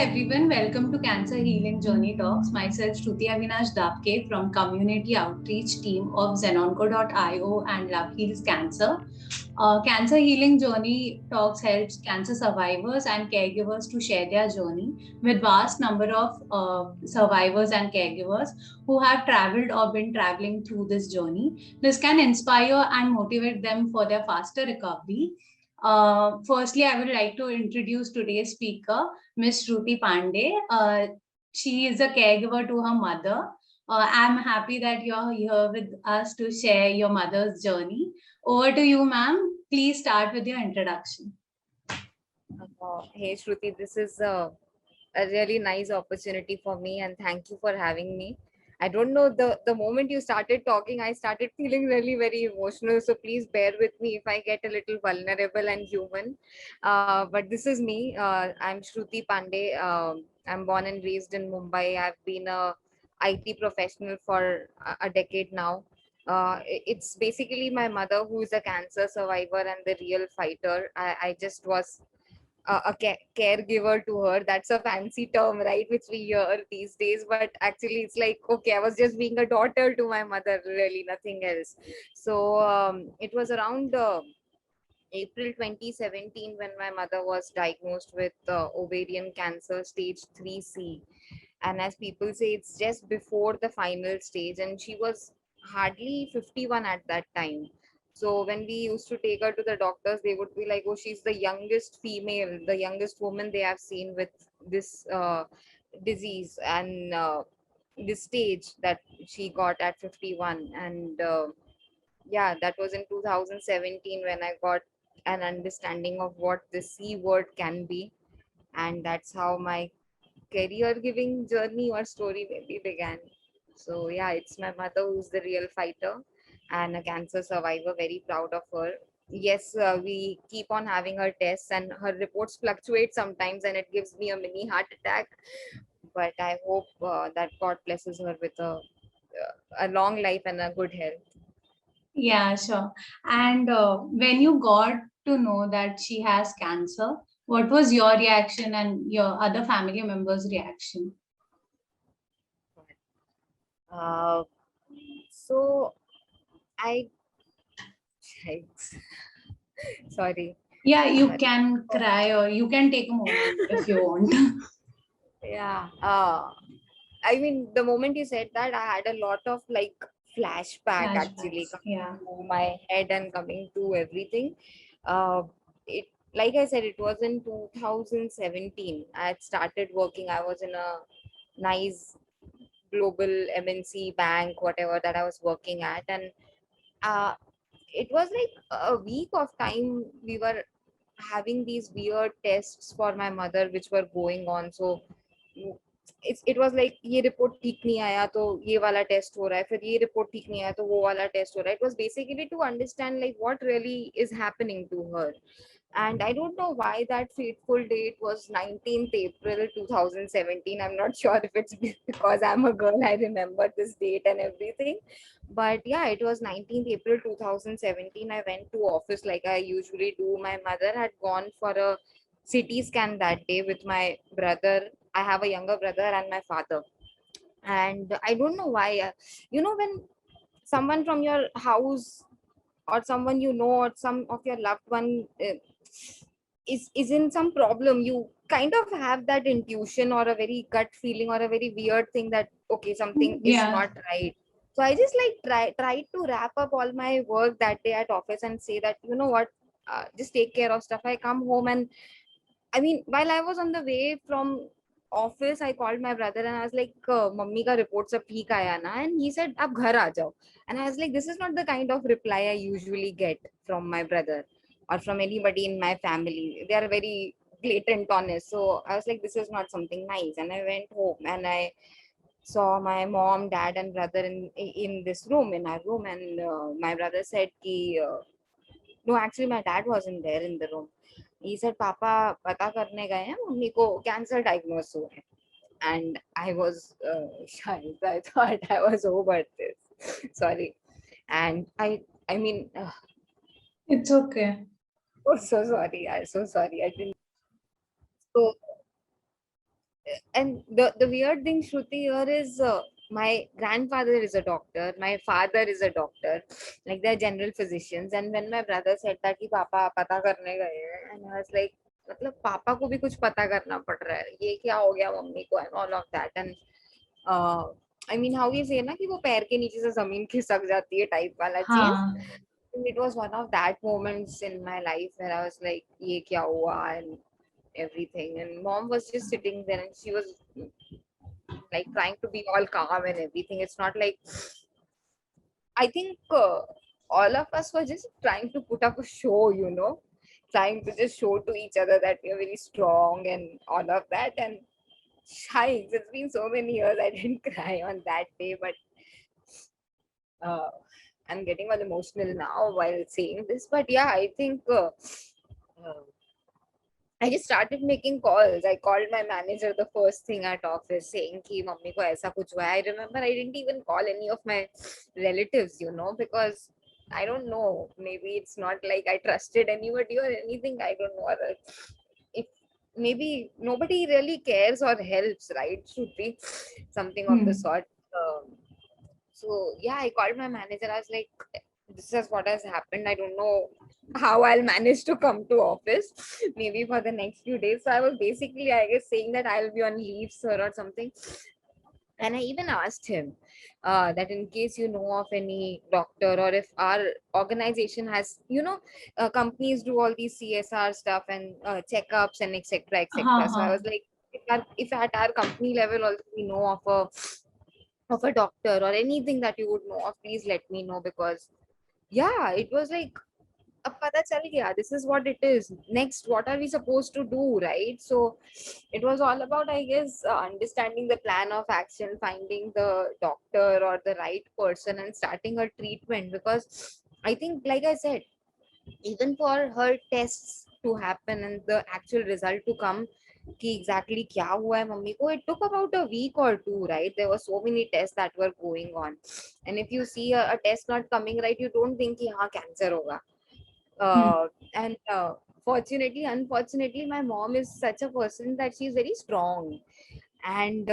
everyone, welcome to Cancer Healing Journey Talks. Myself Shruti Avinash Dapke from Community Outreach Team of Zenonco.io and Love Heals Cancer. Cancer Healing Journey Talks helps cancer survivors and caregivers to share their journey with vast number of survivors and caregivers who have traveled or been traveling through this journey. This can inspire and motivate them for their faster recovery. Firstly, I would like to introduce today's speaker, Miss Shruti Pandey. She is a caregiver to her mother. I'm happy that you're here with us to share your mother's journey. Over to you, ma'am. Please start with your introduction. Hey Shruti, this is a really nice opportunity for me, and thank you for having me. I don't know, the moment you started talking, I started feeling really very emotional. So please bear with me if I get a little vulnerable and human. But this is me. I'm Shruti Pandey. I'm born and raised in Mumbai. I've been a IT professional for a decade now. It's basically my mother who is a cancer survivor and the real fighter. I just was caregiver to her. That's a fancy term, right, which we hear these days, but actually it's like, okay, I was just being a daughter to my mother, really nothing else. So it was around April 2017 when my mother was diagnosed with ovarian cancer stage 3C. And as people say, it's just before the final stage, and she was hardly 51 at that time. So when we used to take her to the doctors, they would be like, oh, she's the youngest female, the youngest woman they have seen with this disease, and this stage that she got at 51. And yeah, that was in 2017 when I got an understanding of what the C word can be. And that's how my career giving journey or story maybe began. So yeah, it's my mother who's the real fighter and a cancer survivor. Very proud of her. Yes, we keep on having her tests, and her reports fluctuate sometimes, and it gives me a mini heart attack. But I hope that God blesses her with a long life and a good health. Yeah, sure. And when you got to know that she has cancer, what was your reaction and your other family members' reaction? Uh, so I, sorry. Yeah, you Sorry. can cry or you can take a moment if you want. Yeah. I mean, the moment you said that, I had a lot of like flashback actually Flashbacks. coming Yeah. to my head and coming to everything. It, like I said, it was in 2017. I had started working. I was in a nice global MNC bank, whatever that I was working at, and uh, it was like a week of time we were having these weird tests for my mother which were going on. So it was like, ये report ठीक नहीं आया तो ये वाला test हो रहा है, फिर ये रिपोर्ट ठीक नहीं आया तो वो वाला टेस्ट हो रहा है. It was basically to understand like what really is happening to her. And I don't know why that fateful date was 19th April 2017. I'm not sure if it's because I'm a girl, I remember this date and everything. But yeah, it was 19th April 2017. I went to office like I usually do. My mother had gone for a CT scan that day with my brother. I have a younger brother and my father. And I don't know why. When someone from your house or someone you know or some of your loved one is in some problem, you kind of have that intuition or a very gut feeling or a very weird thing that okay, something is Yeah. not right. So I just like tried to wrap up all my work that day at office and say that, you know what, just take care of stuff. I come home, and I mean, while I was on the way from office, I called my brother and I was like, "Mummy ka report sab theek aaya na?" And he said, "Ab ghar aa jao." And I was like, "This is not the kind of reply I usually get from my brother or from anybody in my family. They are very blatant honest." So I was like, "This is not something nice." And I went home and I saw my mom, dad, and brother in this room, in our room, and my brother said, "Ki." No, actually, my dad wasn't there in the room. He said, "पापा पता करने गए हैं, mummy को cancer diagnose हुआ है." And I was shy. I thought I was over this. Sorry. And I mean, It's okay. oh, so sorry. I'm so sorry. I didn't. So And the weird thing, Shruti, here is my grandfather is a doctor, my father is a doctor, like they're general physicians. And when my brother said that कि पापा पता करने गए हैं, and I was like, मतलब पापा को भी कुछ पता करना पड़ रहा है, ये क्या हो गया मम्मी को, and all of that. And uh, I mean, how you say ना कि वो पैर के नीचे से जमीन खिसक जाती है टाइप वाला चीज. हाँ. It was one of that moments in my life where I was like, ये क्या हुआ, and everything. And mom was just sitting there and she was like trying to be all calm and everything. It's not like, I think all of us were just trying to put up a show, trying to just show to each other that we are very strong and all of that. And shy, it's been so many years I didn't cry on that day, but uh, I'm getting all emotional now while saying this. But yeah, I think I just started making calls. I called my manager the first thing at office saying कि mummy को ऐसा कुछ हुआ है. I remember I didn't even call any of my relatives, because I don't know. Maybe it's not like I trusted anybody or anything. I don't know. Or if maybe nobody really cares or helps, right? Should be something of the Hmm. sort. So yeah, I called my manager. I was like, this is what has happened. I don't know how I'll manage to come to office maybe for the next few days. So I was basically, I guess, saying that I'll be on leave, sir, or something. And I even asked him that in case you know of any doctor, or if our organization has, companies do all these CSR stuff and checkups and etc. हाँ etc. So I was हाँ. like, if at our company level also we know of a doctor or anything that you would know of, please let me know. Because yeah, it was like अब पता चल गया, this is what it is. Next, what are we supposed to do, right? So it was all about, I guess, understanding the plan of action, finding the doctor or the right person and starting a treatment. Because I think, like I said, even for her tests to happen and the actual result to come कि exactly क्या हुआ है mummy को, it took about a week or two, right? There were so many tests that were going on. And if you see a test not coming right, you don't think कि हाँ cancer होगा. Hmm. And fortunately, unfortunately, my mom is such a person that she's very strong. And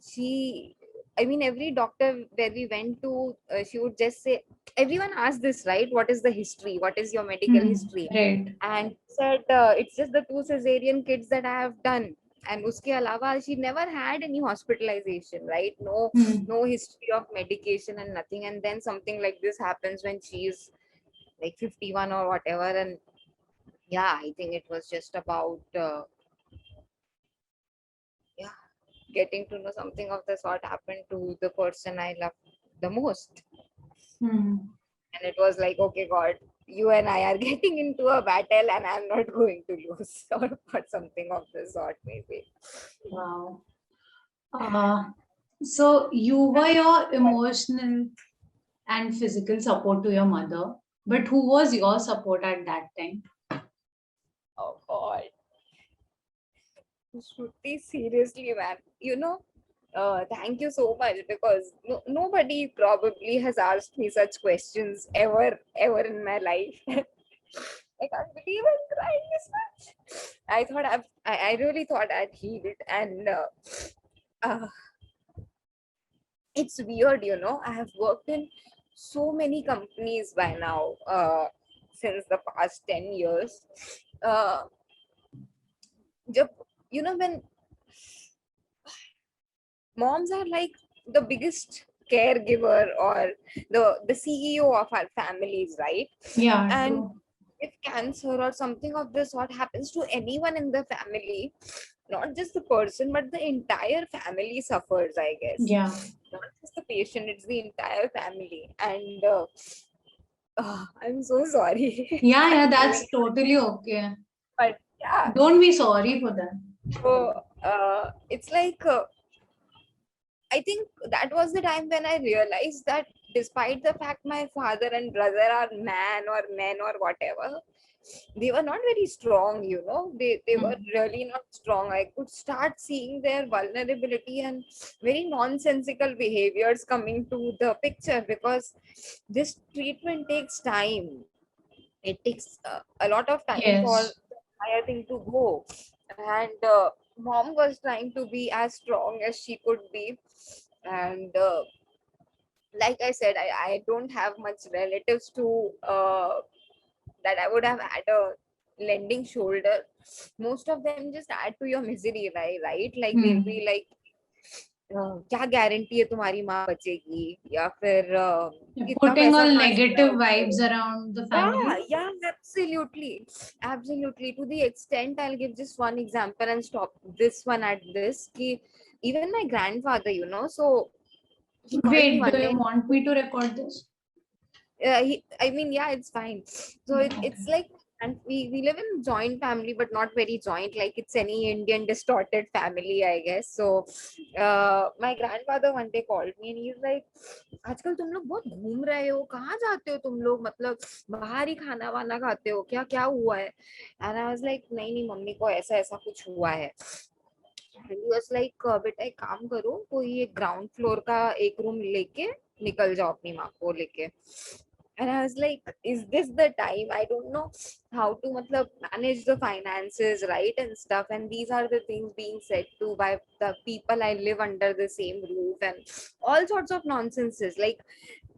she, I mean, every doctor where we went to, she would just say, everyone asked this, right? What is the history? What is your medical Hmm. history? Right. And said, it's just the 2 cesarean kids that I have done. And uske alawa, she never had any hospitalization, right? No, Hmm. no history of medication and nothing. And then something like this happens when she's like 51 or whatever. And yeah, I think it was just about yeah, getting to know something of the sort happened to the person I love the most. Hmm. And it was like, okay, God, you and I are getting into a battle and I'm not going to lose, or something of the sort, maybe. Wow. Uh, so you were your emotional and physical support to your mother, but who was your support at that time? Oh God, Shruti, seriously, man. Thank you so much, because nobody probably has asked me such questions ever in my life. I can't believe I'm crying this much. I really thought I'd healed, and uh, it's weird, I have worked in so many companies by now, since the past 10 years. Uh, jab, when moms are like the biggest caregiver or the CEO of our families, right? Yeah, And true. if cancer or something of this sort happens to anyone in the family, not just the person but the entire family suffers, I guess. Yeah. Not just the patient, it's the entire family. And I'm so sorry. Yeah, yeah, I'm that's doing, totally okay. but yeah. Don't be sorry for them. So it's like I think that was the time when I realized that despite the fact my father and brother are man or men or whatever, they were not very strong, They were Hmm. really not strong. I could start seeing their vulnerability and very nonsensical behaviors coming to the picture, because this treatment takes time. It takes a lot of time for Yes. the entire thing to go. And mom was trying to be as strong as she could be. And like I said, I don't have much relatives to that I would have had a lending shoulder. Most of them just add to your misery, right? Like they'll be like, क्या guarantee है तुम्हारी माँ बचेगी, या फिर कितना Putting पैसा all कहाँ से negative लाओगे vibes करो. around the Yeah, family. yeah, absolutely. Absolutely. To the extent, I'll give just one example and stop this one at this. Ki, even my grandfather, so he called me Wait, do one day. you want me to record this? I mean, yeah, it's fine. So it's like, and we live in joint family, but not very joint. Like it's any Indian distorted family, I guess. So my grandfather one day called me and he's like, आजकल तुम लोग बहुत घूम रहे हो, कहाँ जाते हो तुम लोग, मतलब बाहर ही खाना वाना खाते हो क्या, क्या हुआ है? And I was like, नहीं नहीं मम्मी को ऐसा ऐसा कुछ हुआ है. And he was like, बेटा एक काम करो, कोई एक ग्राउंड फ्लोर का एक रूम लेके निकल जाओ अपनी माँ को लेके. And I was like, is this the time? I don't know how to matlab, manage the finances, right? And stuff. And these are the things being said to by the people I live under the same roof, and all sorts of nonsenses. Like,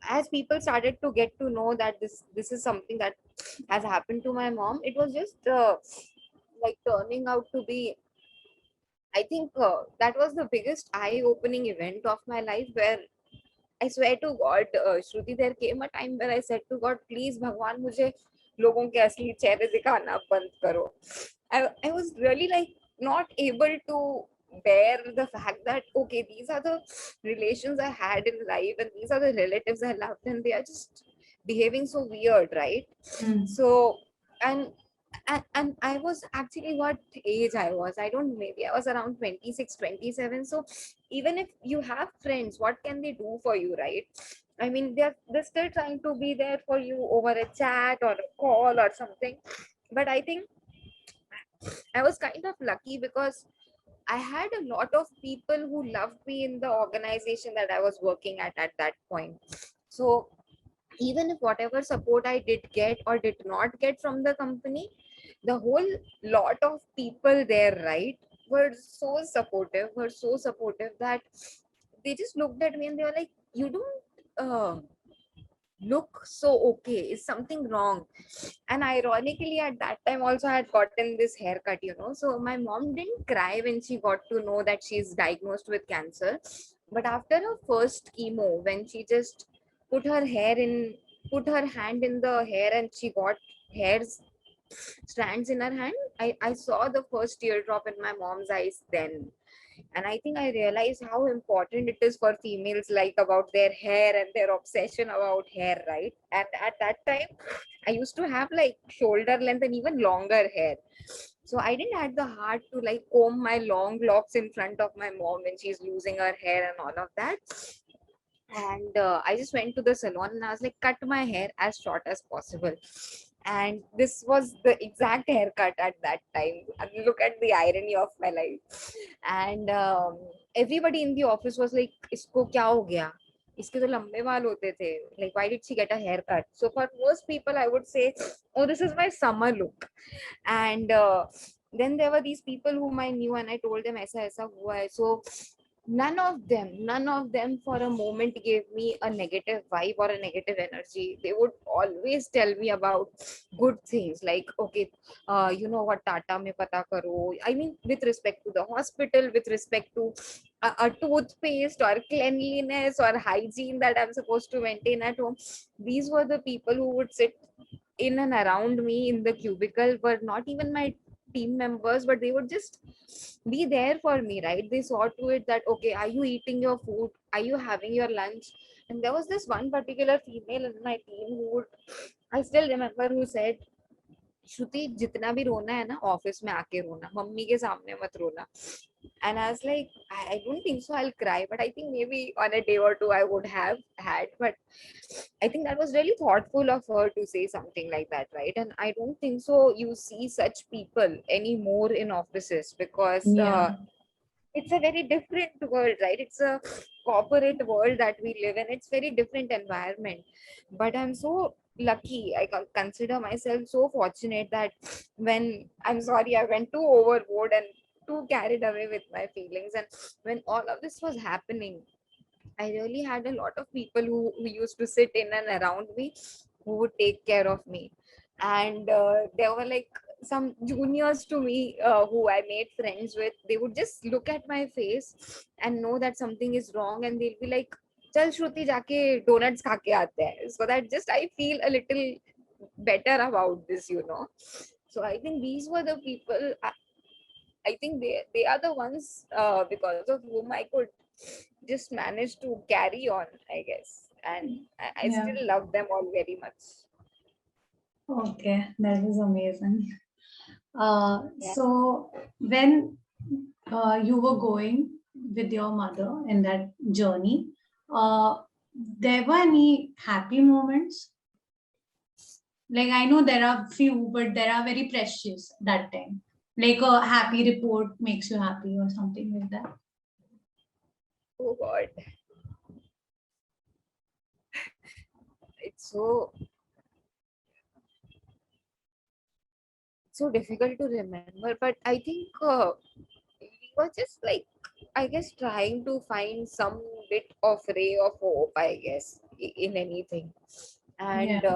as people started to get to know that this is something that has happened to my mom, it was just like turning out to be, I think that was the biggest eye-opening event of my life, where I swear to God, Shruti, there came a time where I said to God, please, Bhagwan, मुझे लोगों के असली चेहरे दिखाना बंद करो. I was really like not able to bear the fact that, okay, these are the relations I had in life and these are the relatives I loved and they are just behaving so weird, right? So, and and I was actually, what age I was, I don't, maybe I was around 26, 27. So even if you have friends, what can they do for you, right? I mean, they're still trying to be there for you over a chat or a call or something. But I think I was kind of lucky because I had a lot of people who loved me in the organization that I was working at that point. So even if whatever support I did get or did not get from the company, the whole lot of people there, right, were so supportive that they just looked at me and they were like, you don't look so okay, is something wrong? And ironically, at that time also I had gotten this haircut, so my mom didn't cry when she got to know that she's diagnosed with cancer. But after her first chemo, when she just put her hair in put her hand in the hair and she got hairs strands in her hand, I saw the first teardrop in my mom's eyes then. And I think I realized how important it is for females, like about their hair and their obsession about hair, right? And at that time I used to have like shoulder length and even longer hair. So I didn't have the heart to like comb my long locks in front of my mom when she's losing her hair and all of that. And I just went to the salon and I was like, cut my hair as short as possible. And this was the exact haircut at that time. And look at the irony of my life. And everybody in the office was like, इसको क्या हो गया? इसके तो लंबे बाल होते थे. Like, why did she get a haircut? So for most people, I would say, oh, this is my summer look. And then there were these people whom I knew and I told them ऐसा ऐसा हुआ है. So none of them for a moment gave me a negative vibe or a negative energy. They would always tell me about good things, like, okay, you know what, Tata mein pata karo. I mean, with respect to the hospital, with respect to a toothpaste or cleanliness or hygiene that I'm supposed to maintain at home. These were the people who would sit in and around me in the cubicle, were not even my team members, but they would just be there for me, right? They saw to it that, okay, are you eating your food, are you having your lunch? And there was this one particular female in my team who would, I still remember, who said, श्रुति जितना भी रोना है ना office में आके रोना, mummy के सामने मत रोना. And I was like, I don't think so I'll cry, but I think maybe on a day or two I would have had. But I think that was really thoughtful of her to say something like that, right? And I don't think so you see such people anymore in offices, because Yeah. it's a very different world, right? It's a corporate world that we live in. It's very different environment. But I'm so lucky. I consider myself so fortunate that when, I'm sorry, I went too overboard and too carried away with my feelings. And when all of this was happening, I really had a lot of people who used to sit in and around me, who would take care of me. And there were like some juniors to me who I made friends with. They would just look at my face and know that something is wrong, and they'll be like, "Chal Shruti, jaake donuts खा के आते हैं." So that just I feel a little better about this, you know. So I think these were the people. I think they are the ones because of whom I could just manage to carry on, I guess. And I Yeah. still love them all very much. Okay, that is amazing. Yeah. So when you were going with your mother in that journey, there were any happy moments? Like I know there are few, but there are very precious that time. Like a happy report makes you happy or something like that. Oh God. It's so difficult to remember, but I think we were just like, I guess, trying to find some bit of ray of hope, I guess, in anything. Yeah. And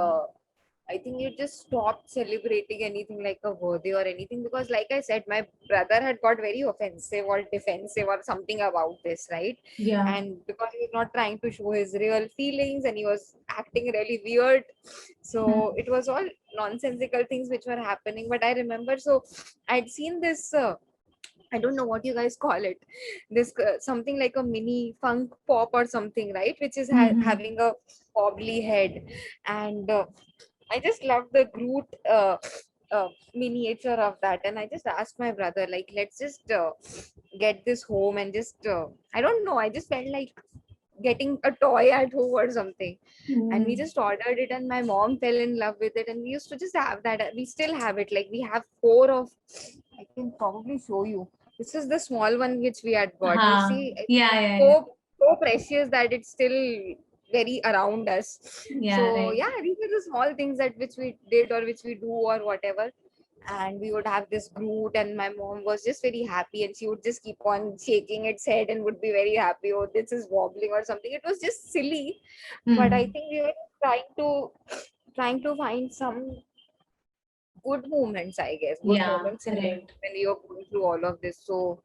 I think you just stopped celebrating anything like a birthday or anything, because, like I said, my brother had got very offensive or defensive or something about this, right? Yeah. And because he was not trying to show his real feelings and he was acting really weird, so it was all nonsensical things which were happening. But I remember, so I'd seen this. I don't know what you guys call it. This something like a mini funk pop or something, right? Which is Mhm. having a wobbly head, and I just love the Groot miniature of that. And I just asked my brother, like, let's just get this home and just, I don't know, I just felt like getting a toy at home or something. And we Mm. just ordered it, and my mom fell in love with it. And we used to just have that. We still have it. Like, we have four of, I can probably show you. This is the small one which we had got. You see, it's Yeah, yeah, yeah. so precious that it's still very around us. Yeah, So right. yeah, these are the small things that which we did or which we do or whatever. And we would have this Groot, and my mom was just very happy, and she would just keep on shaking its head and would be very happy. Oh, this is wobbling or something. It was just silly, but I Hmm. think we were trying to find some good moments, I guess, good Yeah, moments in life right. when we were going through all of this. So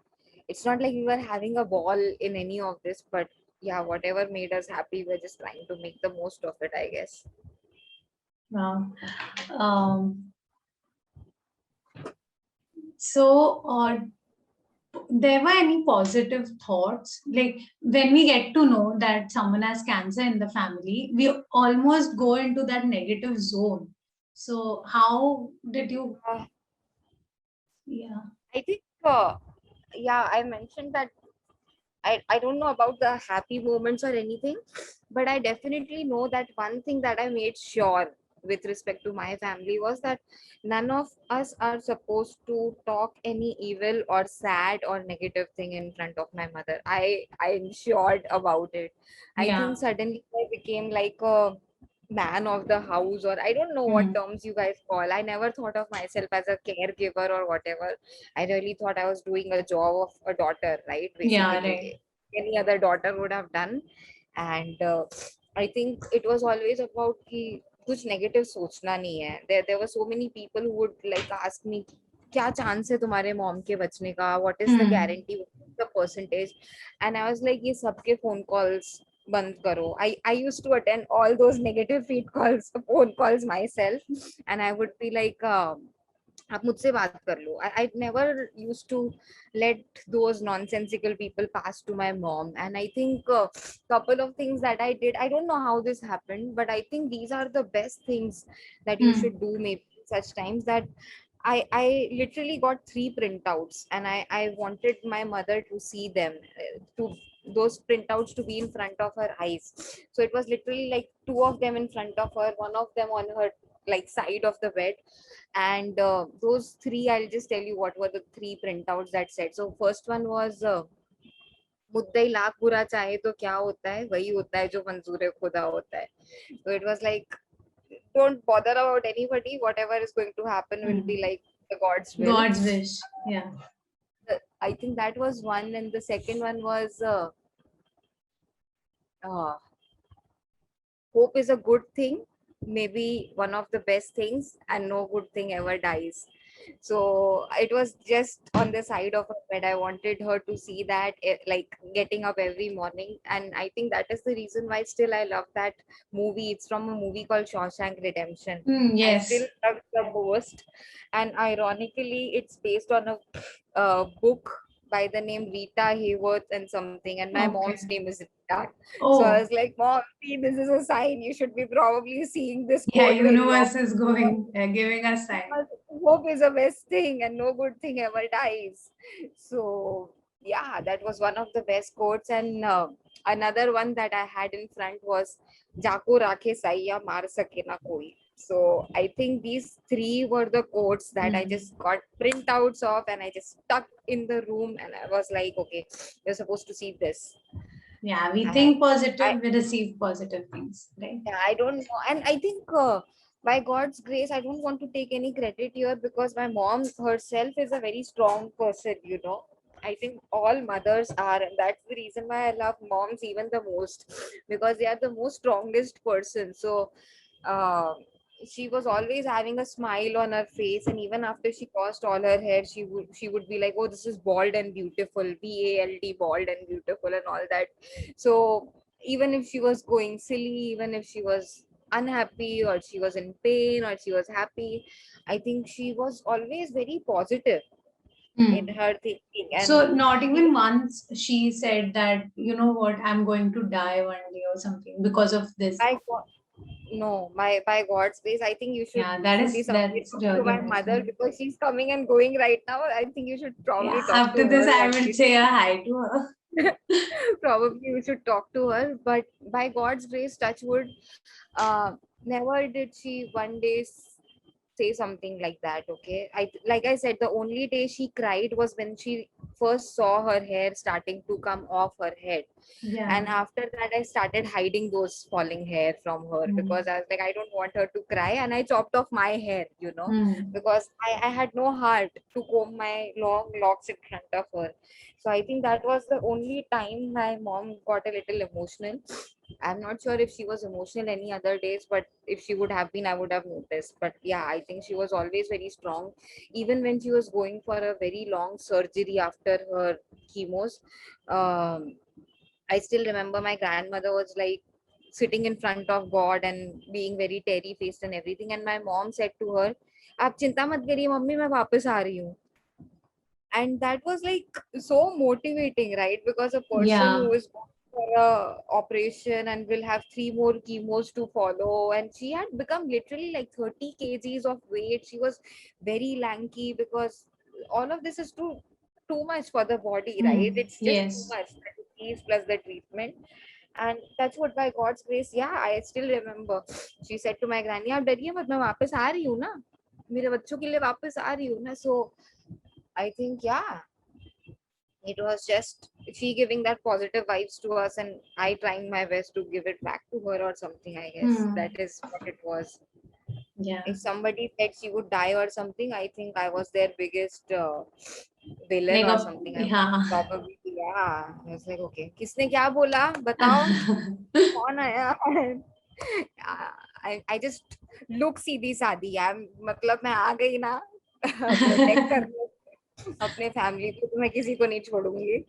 it's not like we were having a ball in any of this, but yeah, whatever made us happy, we're just trying to make the most of it, I guess. Wow. Um, so, there were any positive thoughts? Like when we get to know that someone has cancer in the family, we almost go into that negative zone. So, how did you? Uh, Yeah. I think, yeah, I mentioned that I don't know about the happy moments or anything, but I definitely know that one thing that I made sure with respect to my family was that none of us are supposed to talk any evil or sad or negative thing in front of my mother. I ensured about it. I Yeah. think suddenly I became like a man of the house, or I don't know what Hmm. terms you guys call. I never thought of myself as a caregiver or whatever. I really thought I was doing a job of a daughter, right? Yeah, Basically, right. any other daughter would have done. And I think it was always about कि कुछ negative सोचना नहीं है. There were so many people who would like ask me, क्या chance है तुम्हारे mom के बचने का? What is the Hmm. guarantee? What is the percentage? And I was like, ये सबके phone calls बंद करो. I used to attend all those negative phone calls myself, and I would be like, आप मुझसे बात कर लो. I never used to let those nonsensical people pass to my mom. And I think couple of things that I did, I don't know how this happened, but I think these are the best things that you Hmm. should do maybe such times. That I literally got 3 printouts, and I wanted my mother to see them, to those printouts to be in front of her eyes. So it was literally like two of them in front of her, one of them on her like side of the bed. And those three, I'll just tell you what were the 3 printouts that said. So first one was मुद्दई lakh बुरा चाहे तो क्या होता है वही होता है जो मंजूर खुदा होता है. So it was like, don't bother about anybody, whatever is going to happen will Hmm. be like the God's will. God's wish. Yeah. I think that was one, and the second one was uh, hope is a good thing, maybe one of the best things, and no good thing ever dies. So it was just on the side of her bed. I wanted her to see that, like getting up every morning. And I think that is the reason why still I love that movie. It's from a movie called Shawshank Redemption. I still Yes. love it the most. And ironically, it's based on a book by the name Rita Hayworth and something. And my Okay. mom's name is Rita. So I Oh, was like, Mom, see, this is a sign. You should be probably seeing this yeah, quote very universe often. is going, giving us sign. Hope is the best thing, and no good thing ever dies. So, yeah, that was one of the best quotes. And another one that I had in front was Jako Rakhe Saiya Mar Sake Na Koi. So, I think these three were the quotes that I Hmm. just got printouts of and I just stuck in the room. And I was like, okay, you're supposed to see this. Yeah, we And think I, positive, we receive positive things, right? yeah, I don't know. And I think by God's grace, I don't want to take any credit here because my mom herself is a very strong person. I think all mothers are, and that's the reason why I love moms even the most because they are the most strongest person. So, uh, she was always having a smile on her face, and even after she lost all her hair, she would be like, "Oh, this is bald and beautiful, BALD, bald and beautiful, and all that." So even if she was going silly, even if she was unhappy or she was in pain or she was happy, I think she was always very positive in Hmm. her thinking. And So not even even once she said that, you know what, I'm going to die one day or something because of this. by God, no, my by God's grace, I think you should Yeah, truly submit that's to really my mother amazing. because she's coming and going right now. I think you should Yeah, probably talk after to this her I one will day. say a hi to her. Probably you should talk to her. But by God's grace, touch wood, uh, never did she one day say something like that. Okay, like I said, the only day she cried was when she first saw her hair starting to come off her head. Yeah. And after that, I started hiding those falling hair from her Hmm. because I was like, I don't want her to cry, and I chopped off my hair, Hmm. because I had no heart to comb my long locks in front of her. So I think that was the only time my mom got a little emotional. I'm not sure if she was emotional any other days, but if she would have been, I would have noticed. But yeah, I think she was always very strong. Even when she was going for a very long surgery after her chemos, um, I still remember my grandmother was like sitting in front of God and being very terry faced and everything. And my mom said to her, "आप चिंता मत करिए mummy मैं वापस आ रही हूँ." And that was like so motivating, right? Because a person Yeah. who is going for a operation and will have three more chemos to follow, and she had become literally like 30 kgs of weight. She was very lanky because all of this is too much for the body, right? Hmm. It's just too Yes. much, the disease plus the treatment. And that's what, by God's grace, yeah, I still remember she said to my granny, आप डरिए मत, मैं वापस आ रही हूँ ना, मेरे बच्चों के लिए वापस आ रही हूँ ना. So I think, yeah, it was just she giving that positive vibes to us, and I trying my best to give it back to her or something. I guess Hmm. that is what it was. Yeah. If somebody said she would die or something, I think I was their biggest villain Like or a, something. I was yeah. probably, yeah. I was like, okay, किसने क्या बोला बताओ, कौन आया? I just look सीधी सादी यार, मतलब मैं आ गई ना प्रोटेक्ट करने अपने फैमिली को, तो मैं किसी को नहीं छोड़ूंगी.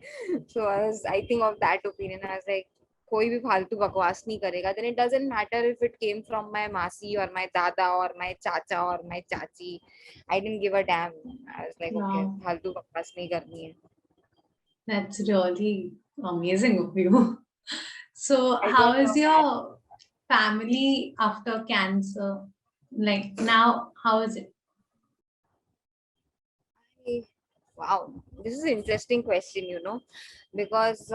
So I think of that opinion. I was like, कोई भी फालतू बकवास नहीं करेगा, then it doesn't matter if it came from my मासी और माय दादा और माय चाचा और माय चाची. I didn't give a dam. I was like, okay, Wow. फालतू बकवास नहीं करनी है. That's really amazing of you. So, I how don't know is your family after cancer? Like now, how is it? Man. Wow, this is an interesting question, because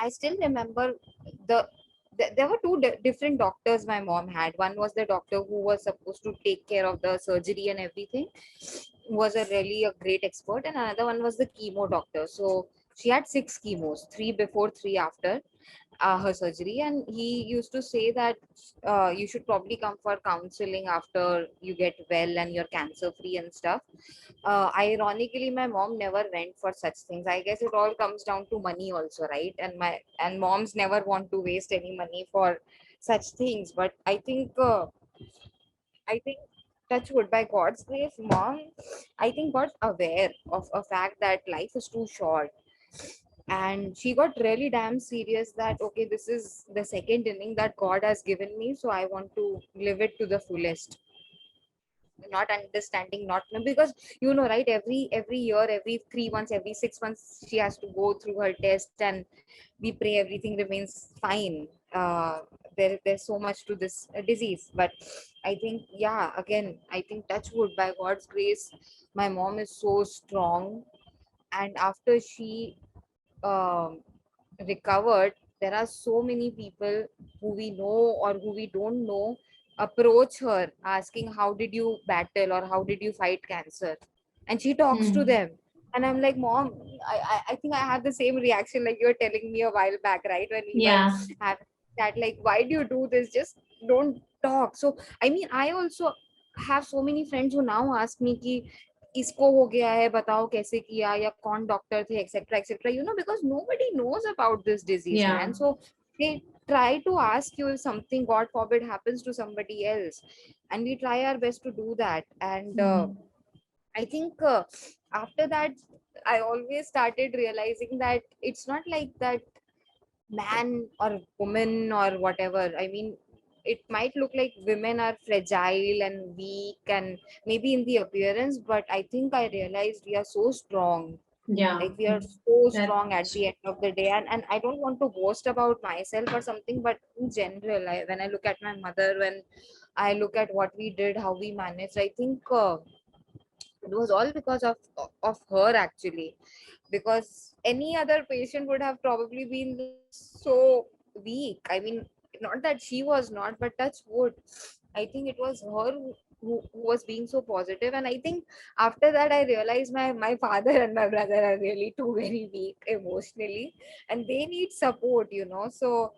I still remember the there were two different doctors my mom had. One was the doctor who was supposed to take care of the surgery and everything, who was a great expert, and another one was the chemo doctor. So she had six chemos, three before, three after. her surgery, and he used to say that you should probably come for counseling after you get well and you're cancer free and stuff. Ironically, my mom never went for such things. I guess it all comes down to money also, right? And moms never want to waste any money for such things. But I think touch wood, by God's grace, mom, I think got aware of a fact that life is too short, and she got really damn serious that okay, this is the second inning that God has given me, so I want to live it to the fullest. Not understanding, not because right, every year, every 3 months, every 6 months, she has to go through her test, and we pray everything remains fine. There's so much to this disease, but I think, yeah, again, I think touch wood, by God's grace, my mom is so strong. And after she um, recovered, there are so many people who we know or who we don't know approach her asking, how did you battle or how did you fight cancer? And she talks to Hmm. them. And I'm like, mom, I think I have the same reaction like you were telling me a while back, right? When we were Yeah. having that, like, why do you do this? Just don't talk. So, I mean, I also have so many friends who now ask me ki इसको हो गया है बताओ कैसे किया या कौन doctor थे etcetera etcetera because nobody knows about this disease, Yeah. man. So they try to ask you if something, God forbid, happens to somebody else, and we try our best to do that. And Hmm. I think after that, I always started realizing that it's not like that man or woman or whatever. I mean, it might look like women are fragile and weak and maybe in the appearance, but I think I realized we are so strong. Yeah. Like, we are so That. strong at the end of the day. And I don't want to boast about myself or something, but in general, when I look at my mother, when I look at what we did, how we managed, I think it was all because of her, actually. Because any other patient would have probably been like so weak. I mean, not that she was not, but touch wood, I think it was her who was being so positive. And I think after that I realized my father and my brother are really too very weak emotionally, and they need support. So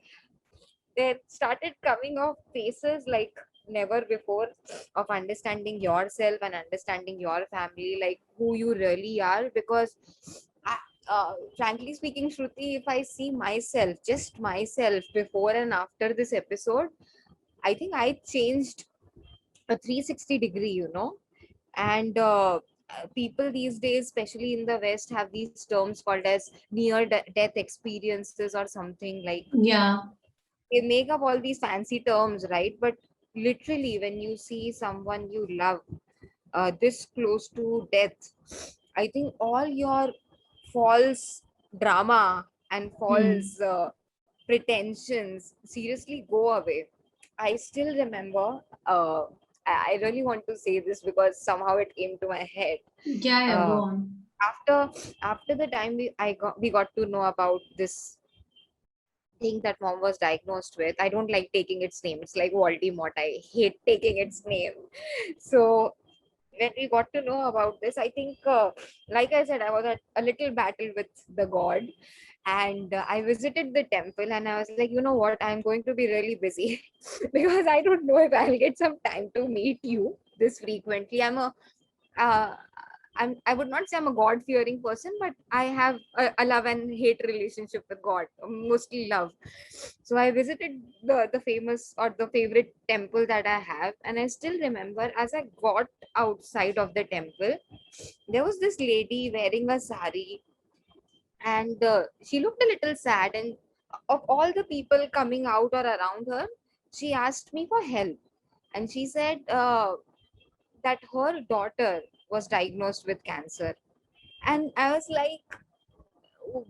there started coming of faces like never before, of understanding yourself and understanding your family, like who you really are. Because frankly speaking, Shruti, if I see myself, just myself, before and after this episode, I think I changed a 360 degree, and people these days, especially in the West, have these terms called as near death experiences or something like. Yeah. They make up all these fancy terms, right? But literally, when you see someone you love this close to death, I think all your false drama and Hmm. false pretensions seriously go away. I still remember. I really want to say this because somehow it came to my head. Yeah. Yeah. Go Uh, on. after the time we got to know about this thing that mom was diagnosed with. I don't like taking its name. It's like Voldemort. I hate taking its name. So when we got to know about this, I think, like I said, I was at a little battle with the god, and I visited the temple, and I was like, you know what, I'm going to be really busy because I don't know if I'll get some time to meet you this frequently. Uh, I would not say I'm a God fearing person, but I have a love and hate relationship with God, mostly love. So I visited the famous or the favorite temple that I have, and I still remember as I got outside of the temple, there was this lady wearing a sari, and she looked a little sad. And of all the people coming out or around her, she asked me for help, and she said that her daughter was diagnosed with cancer. And I was like,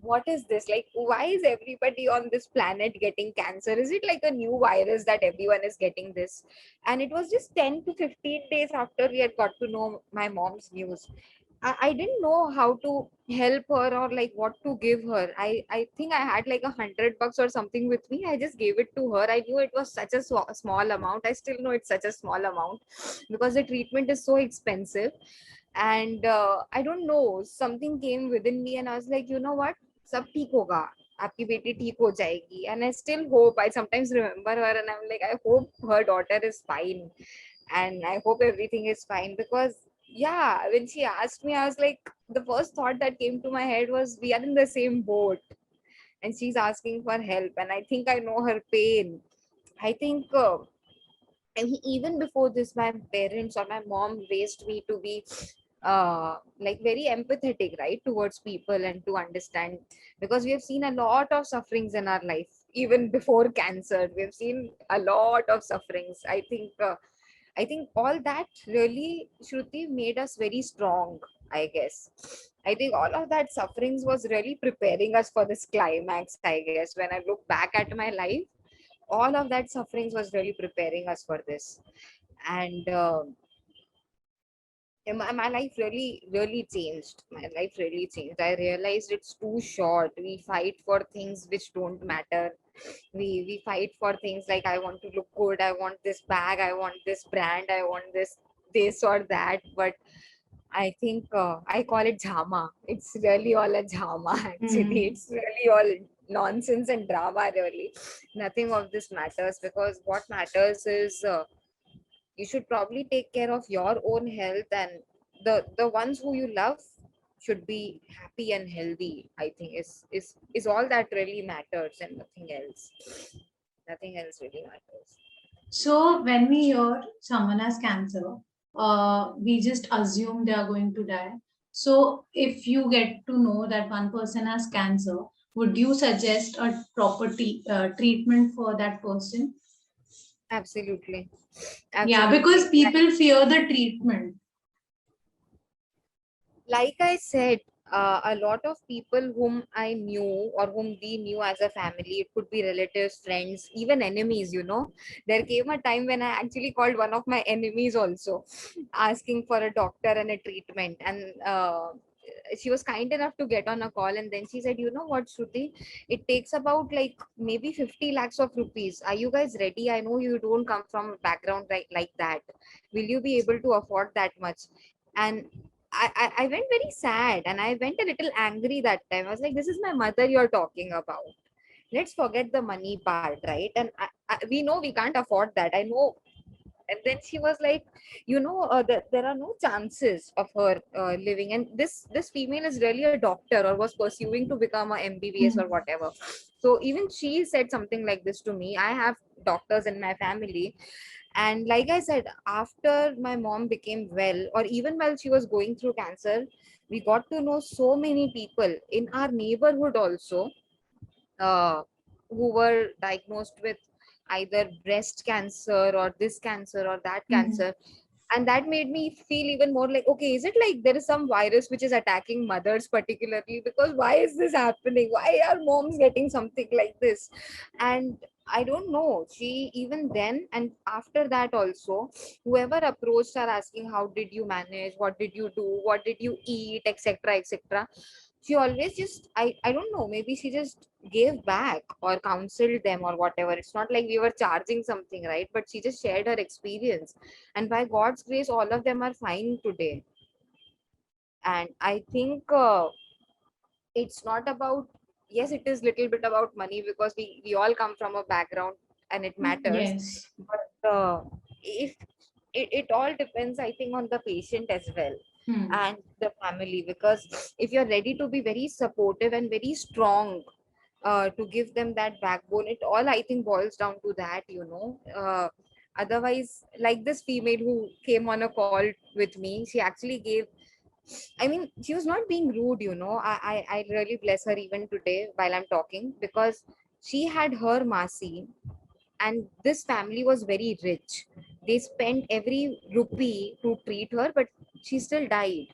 what is this? Like, why is everybody on this planet getting cancer? Is it like a new virus that everyone is getting this? And it was just 10 to 15 days after we had got to know my mom's news. I didn't know how to help her or like what to give her. I think I had like $100 or something with me. I just gave it to her. I knew it was such a small amount. I still know it's such a small amount because the treatment is so expensive. And I don't know, something came within me, and I was like, you know what, sab theek hoga. आपकी बेटी ठीक हो जाएगी. And I still hope, I sometimes remember her and I'm like, I hope her daughter is fine and I hope everything is fine. Because yeah, when she asked me, I was like, the first thought that came to my head was, we are in the same boat and she's asking for help, and I think I know her pain. I think I mean, even before this, my parents or my mom raised me to be like very empathetic, right, towards people and to understand, because we have seen a lot of sufferings in our life. Even before cancer, we have seen a lot of sufferings. I think all that really, Shruti, made us very strong, I guess. I think all of that sufferings was really preparing us for this climax, I guess. When I look back at my life, all of that sufferings was really preparing us for this. And my life really changed. My life really changed. I realized it's too short. We fight for things which don't matter. We fight for things like, I want to look good, I want this bag, I want this brand, I want this or that. But I think I call it jhama. It's really all a jhama actually. Hmm. It's really all nonsense and drama really. Nothing of this matters, because what matters is you should probably take care of your own health, and the ones who you love should be happy and healthy. I think is all that really matters, and nothing else. Nothing else really matters. So when we hear someone has cancer, we just assume they are going to die. So if you get to know that one person has cancer, would you suggest a proper treatment for that person? Absolutely. Yeah, because Absolutely. people fear the treatment. Like I said, a lot of people whom I knew or whom we knew as a family, it could be relatives, friends, even enemies, you know. There came a time when I actually called one of my enemies also, asking for a doctor and a treatment. And she was kind enough to get on a call, and then she said, you know what, Shruti, it takes about like maybe 50 lakhs of rupees. Are you guys ready? I know you don't come from a background like that. Will you be able to afford that much? And I went very sad and I went a little angry that time. I was like, this is my mother you're talking about. Let's forget the money part, right? And we know we can't afford that. I know. And then she was like, you know, there are no chances of her living. And this female is really a doctor or was pursuing to become a MBBS or Hmm. whatever. So even she said something like this to me. I have doctors in my family, and like I said, after my mom became well, or even while she was going through cancer, we got to know so many people in our neighborhood also, uh, who were diagnosed with either breast cancer or this cancer or that Hmm. cancer. And that made me feel even more like, okay, is it like there is some virus which is attacking mothers particularly? Because why is this happening? Why are moms getting something like this? And I don't know. She, even then and after that also, whoever approached her asking, how did you manage, what did you do, what did you eat, etc., etc., she always just, I don't know, maybe she just gave back or counseled them or whatever. It's not like we were charging something, right? But she just shared her experience, and by God's grace, all of them are fine today. And I think it's not about, yes, it is little bit about money, because we all come from a background and it matters. Yes. But if it all depends, I think, on the patient as well Hmm. and the family. Because if you're ready to be very supportive and very strong, to give them that backbone, it all, I think, boils down to that, you know. Otherwise, like this female who came on a call with me, she actually gave, I mean, she was not being rude, you know. I really bless her even today while I'm talking, because she had her Masi, and this family was very rich. They spent every rupee to treat her, but she still died.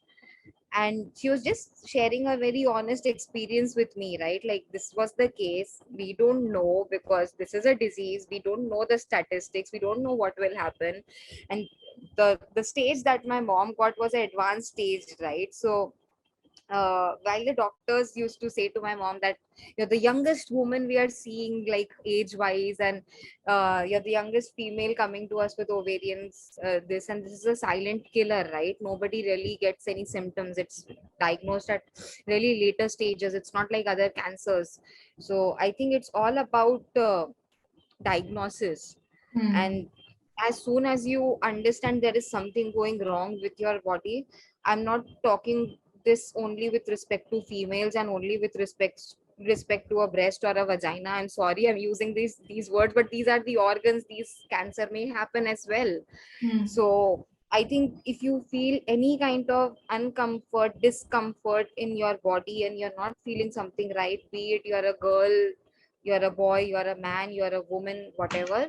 And she was just sharing a very honest experience with me, right? Like, this was the case. We don't know, because this is a disease. We don't know the statistics. We don't know what will happen. And the stage that my mom got was an advanced stage, right? So while the doctors used to say to my mom that you're the youngest woman we are seeing, like age wise, and you're the youngest female coming to us with ovarians, this, and this is a silent killer, right? Nobody really gets any symptoms. It's diagnosed at really later stages. It's not like other cancers. So I think it's all about diagnosis. Hmm. And as soon as you understand there is something going wrong with your body, I'm not talking this only with respect to females and only with respect to a breast or a vagina. I'm sorry I'm using these words, but these are the organs. These cancer may happen as well. Hmm. So I think if you feel any kind of uncomfort, discomfort in your body, and you're not feeling something right, be it you're a girl, you're a boy, you're a man, you're a woman, whatever,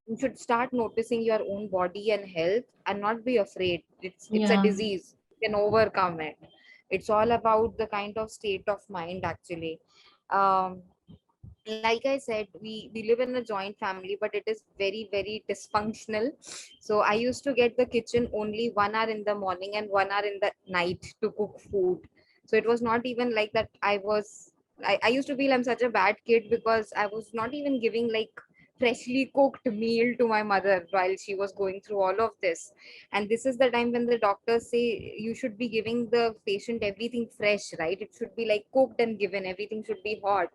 you should start noticing your own body and health and not be afraid. It's a Yeah. disease. You can overcome it. It's all about the kind of state of mind, actually. um, like I said, we live in a joint family, but it is very, very dysfunctional. So I used to get the kitchen only 1 hour in the morning and 1 hour in the night to cook food. So it was not even like that. I used to feel I'm such a bad kid because I was not even giving like freshly cooked meal to my mother while she was going through all of this. And this is the time when the doctors say you should be giving the patient everything fresh, right? It should be like cooked and given, everything should be hot.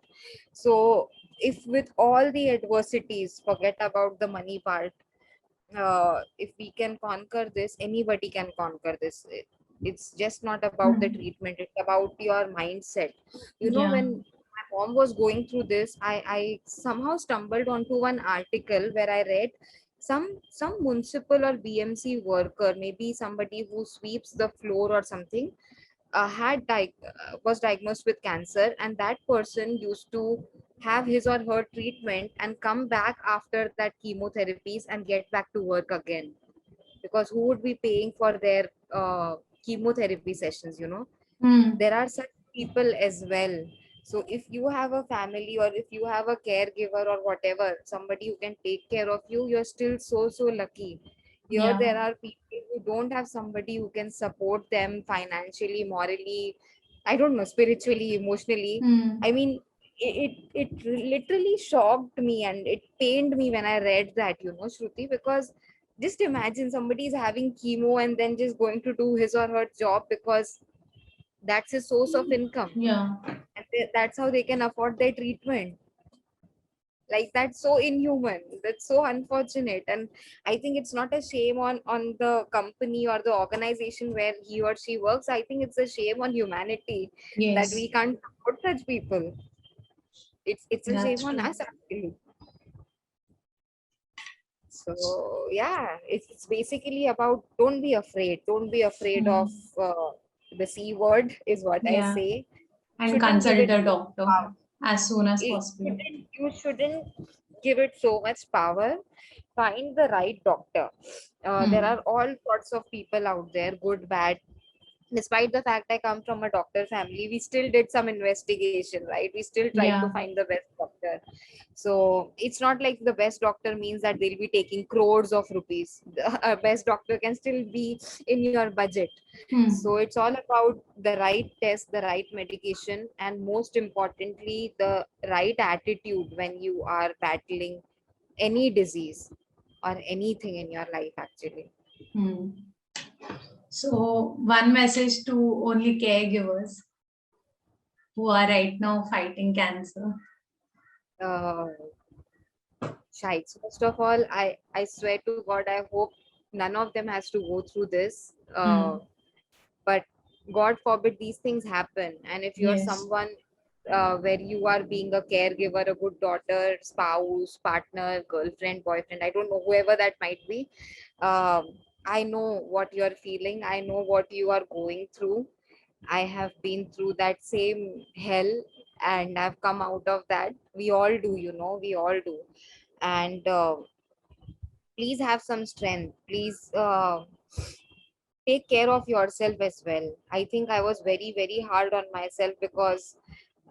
So if with all the adversities, forget about the money part, if we can conquer this, anybody can conquer this. It's just not about the Hmm. treatment, it's about your mindset. You know, Yeah. when my mom was going through this, I somehow stumbled onto one article where I read some municipal or BMC worker, maybe somebody who sweeps the floor or something, was diagnosed with cancer, and that person used to have his or her treatment and come back after that chemotherapies and get back to work again, because who would be paying for their chemotherapy sessions, you know? Hmm. There are such people as well. So if you have a family, or if you have a caregiver or whatever, somebody who can take care of you, you're still so lucky. Here Yeah. there are people who don't have somebody who can support them financially, morally, I don't know, spiritually, emotionally. Hmm. I mean, it literally shocked me and it pained me when I read that, you know, Shruti, because just imagine somebody is having chemo and then just going to do his or her job because that's his source of income, Yeah. and that's how they can afford their treatment. Like, that's so inhuman, that's so unfortunate. And I think it's not a shame on the company or the organization where he or she works. I think it's a shame on humanity that we Yes. can't support such people. It's a shame That's on true. us, actually. So yeah, it's basically about, don't be afraid of Hmm. the C word, is what I Yeah. say. And Shouldn't give consult it a doctor power. as soon as it possible. you shouldn't give it so much power. Find the right doctor. There are Hmm. all sorts of people out there, good, bad. Despite the fact I come from a doctor family, we still did some investigation, right? We still tried to Yeah. find the best doctor. So it's not like the best doctor means that they'll be taking crores of rupees. The best doctor can still be in your budget. So Hmm. it's all about the right test, the right medication, and most importantly, the right attitude when you are battling any disease or anything in your life, actually. Hmm. So, one message to only caregivers who are right now fighting cancer. Uh, Shikes. First of all, I swear to God, I hope none of them has to go through this. Hmm. But God forbid these things happen. And if you're Yes. someone where you are being a caregiver, a good daughter, spouse, partner, girlfriend, boyfriend, I don't know, whoever that might be, I know what you're feeling. I know what you are going through. I have been through that same hell and I've come out of that. We all do, you know, we all do. And please have some strength. Please take care of yourself as well. I think I was very, very hard on myself because,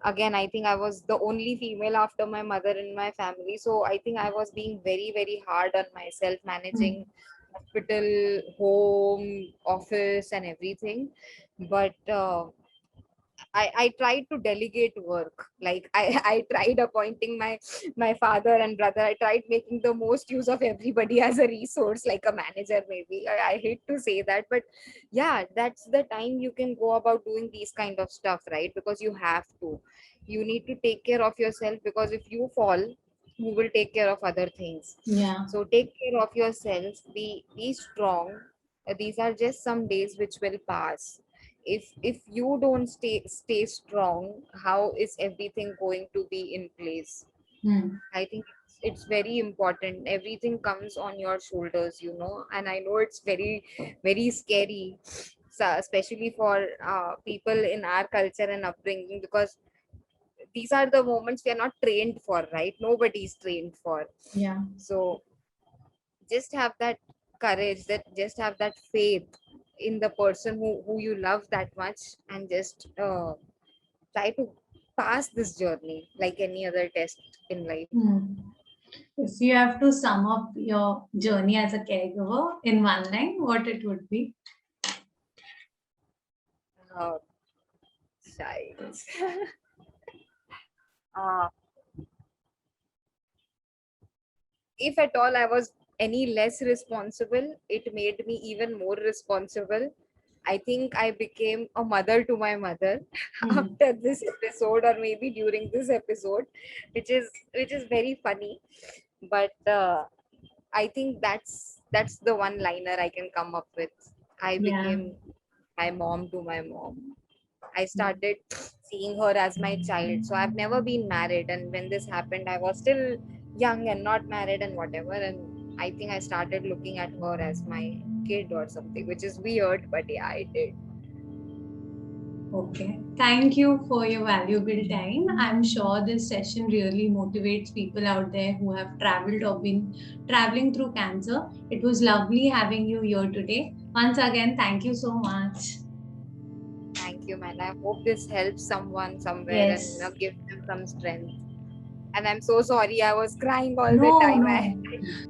again, I think I was the only female after my mother in my family. So I think I was being very, very hard on myself, managing Hmm. hospital, home, office, and everything. But I tried to delegate work. Like I tried appointing my father and brother. I tried making the most use of everybody as a resource, like a manager maybe. I hate to say that, but yeah, that's the time you can go about doing these kind of stuff, right? Because you have to. You need to take care of yourself, because if you fall, who will take care of other things? Yeah. So take care of yourselves. Be strong. These are just some days which will pass. If you don't stay strong, how is everything going to be in place? Hmm. I think it's very important. Everything comes on your shoulders, and I know it's very, very scary, so especially for people in our culture and upbringing, because these are the moments we are not trained for, right? Nobody's trained for. Yeah. So just have that courage, that just have that faith in the person who you love that much, and just try to pass this journey like any other test in life. Hmm. If you have to sum up your journey as a caregiver in one line, what it would be? uh, Child. uh, if at all I was any less responsible, it made me even more responsible. I think I became a mother to my mother Hmm. after this episode, or maybe during this episode, which is very funny. But I think that's the one liner I can come up with. I Yeah. became my mom to my mom. I started seeing her as my child. So I've never been married, and when this happened, I was still young and not married and whatever. And I think I started looking at her as my kid or something, which is weird, but yeah, I did. Okay. Thank you for your valuable time. I'm sure this session really motivates people out there who have traveled or been traveling through cancer. It was lovely having you here today. Once again, thank you so much. Thank you, man. I hope this helps someone somewhere and Yes. gives them some strength. And I'm so sorry, I was crying all the No, time. no.